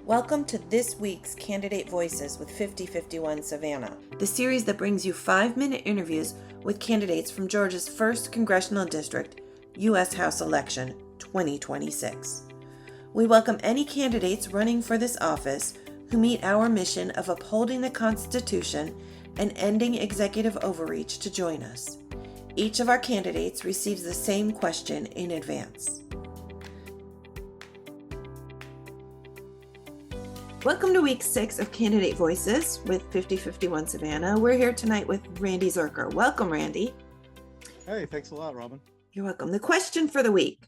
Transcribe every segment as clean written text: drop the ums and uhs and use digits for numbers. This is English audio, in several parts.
Welcome to this week's Candidate Voices with 5051 Savannah, the series that brings you 5-minute interviews with candidates from Georgia's 1st Congressional District, U.S. House election 2026. We welcome any candidates running for this office who meet our mission of upholding the Constitution and ending executive overreach to join us. Each of our candidates receives the same question in advance. Welcome to week 6 of Candidate Voices with 5051 Savannah. We're here tonight with Randy Zurcher. Welcome, Randy. Hey, thanks a lot, Robin. You're welcome. The question for the week.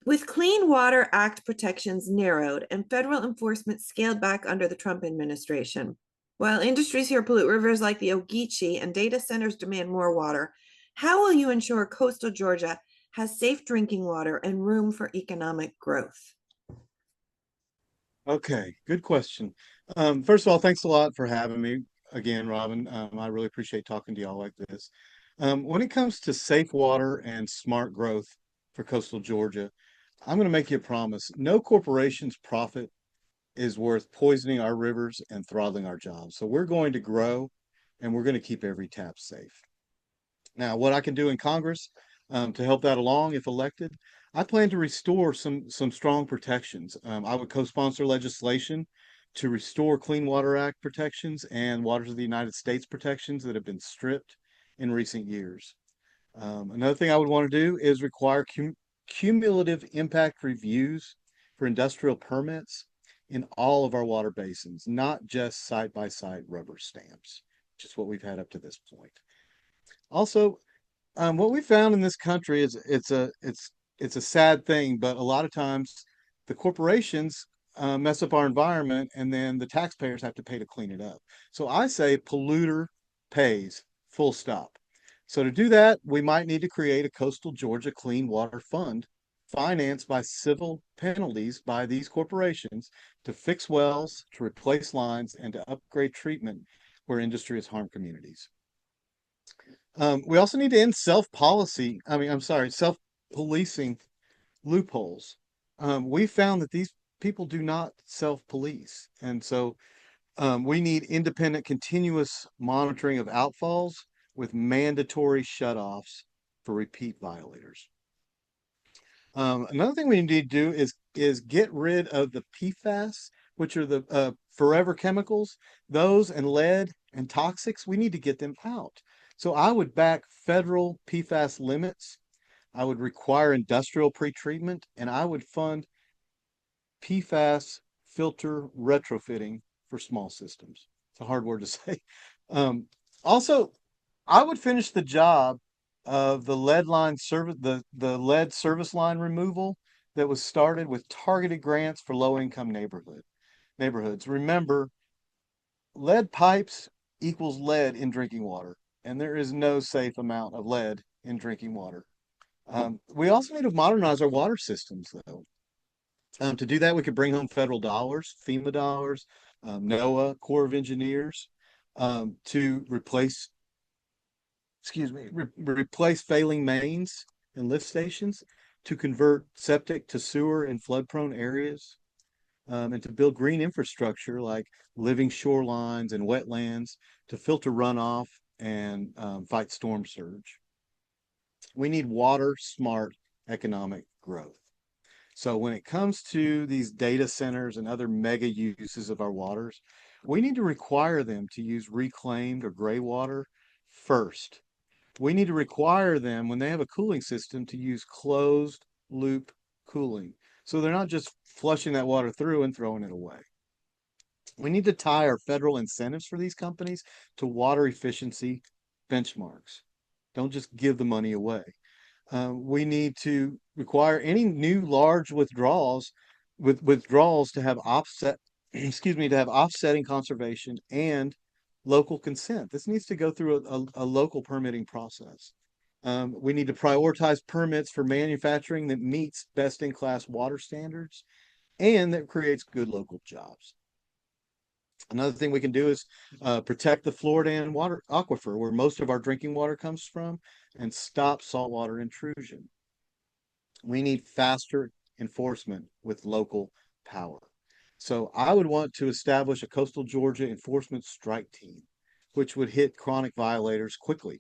With Clean Water Act protections narrowed and federal enforcement scaled back under the Trump administration, while industries here pollute rivers like the Ogeechee and data centers demand more water, how will you ensure coastal Georgia has safe drinking water and room for economic growth? Okay, good question. First of all, thanks a lot for having me again, Robin. I really appreciate talking to y'all like this. When it comes to safe water and smart growth for coastal Georgia, I'm going to make you a promise. No corporation's profit is worth poisoning our rivers and throttling our jobs. So we're going to grow and we're going to keep every tap safe. Now, what I can do in Congress to help that along if elected, I plan to restore some strong protections. I would co-sponsor legislation to restore Clean Water Act protections and Waters of the United States protections that have been stripped in recent years. Another thing I would want to do is require cumulative impact reviews for industrial permits in all of our water basins, not just site-by-site rubber stamps, which is what we've had up to this point. Also, what we found in this country is it's a sad thing, but a lot of times the corporations mess up our environment, and then the taxpayers have to pay to clean it up. So I say polluter pays, full stop. So to do that, we might need to create a coastal Georgia Clean Water Fund financed by civil penalties by these corporations to fix wells, to replace lines, and to upgrade treatment where industry has harmed communities. We also need to end self-policing loopholes. We found that these people do not self-police. And so we need independent, continuous monitoring of outfalls with mandatory shutoffs for repeat violators. Another thing we need to do is get rid of the PFAS, which are the forever chemicals. Those and lead and toxics, we need to get them out. So I would back federal PFAS limits. I would require industrial pretreatment, and I would fund PFAS filter retrofitting for small systems. It's a hard word to say. Also, I would finish the job of the the lead service line removal that was started with targeted grants for low-income neighborhoods. Remember, lead pipes equals lead in drinking water, and there is no safe amount of lead in drinking water. We also need to modernize our water systems, though. To do that, we could bring home federal dollars, FEMA dollars, NOAA, Corps of Engineers, to replace failing mains and lift stations, to convert septic to sewer in flood-prone areas, and to build green infrastructure like living shorelines and wetlands to filter runoff and fight storm surge. We need water smart economic growth. So when it comes to these data centers and other mega uses of our waters, we need to require them to use reclaimed or gray water first. We need to require them when they have a cooling system to use closed loop cooling. So they're not just flushing that water through and throwing it away. We need to tie our federal incentives for these companies to water efficiency benchmarks. Don't just give the money away. We need to require any new large withdrawals to have to have offsetting conservation and local consent. This needs to go through a local permitting process. We need to prioritize permits for manufacturing that meets best-in-class water standards and that creates good local jobs. Another thing we can do is protect the Floridan water aquifer, where most of our drinking water comes from, and stop saltwater intrusion. We need faster enforcement with local power. So I would want to establish a coastal Georgia enforcement strike team, which would hit chronic violators quickly.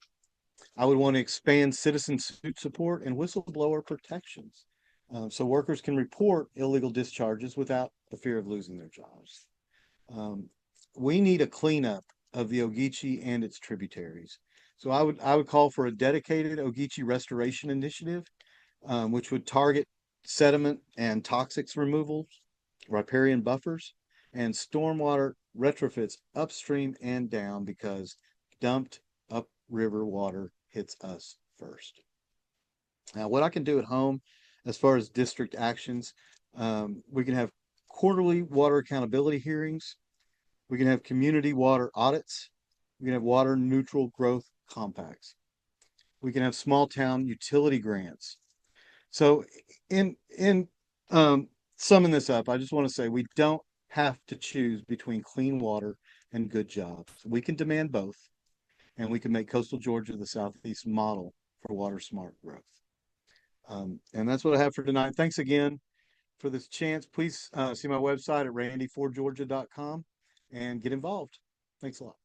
I would want to expand citizen suit support and whistleblower protections, so workers can report illegal discharges without the fear of losing their jobs. Um, we need a cleanup of the Ogeechee and its tributaries. So I would call for a dedicated Ogeechee restoration initiative, which would target sediment and toxics removal, riparian buffers, and stormwater retrofits upstream and down because dumped upriver water hits us first. Now, what I can do at home as far as district actions, we can have quarterly water accountability hearings. We can have community water audits. We can have water neutral growth compacts. We can have small town utility grants. So in summing this up, I just want to say we don't have to choose between clean water and good jobs. We can demand both, and we can make coastal Georgia the Southeast model for water smart growth. And that's what I have for tonight. Thanks again for this chance. Please see my website at randy4georgia.com and get involved. Thanks a lot.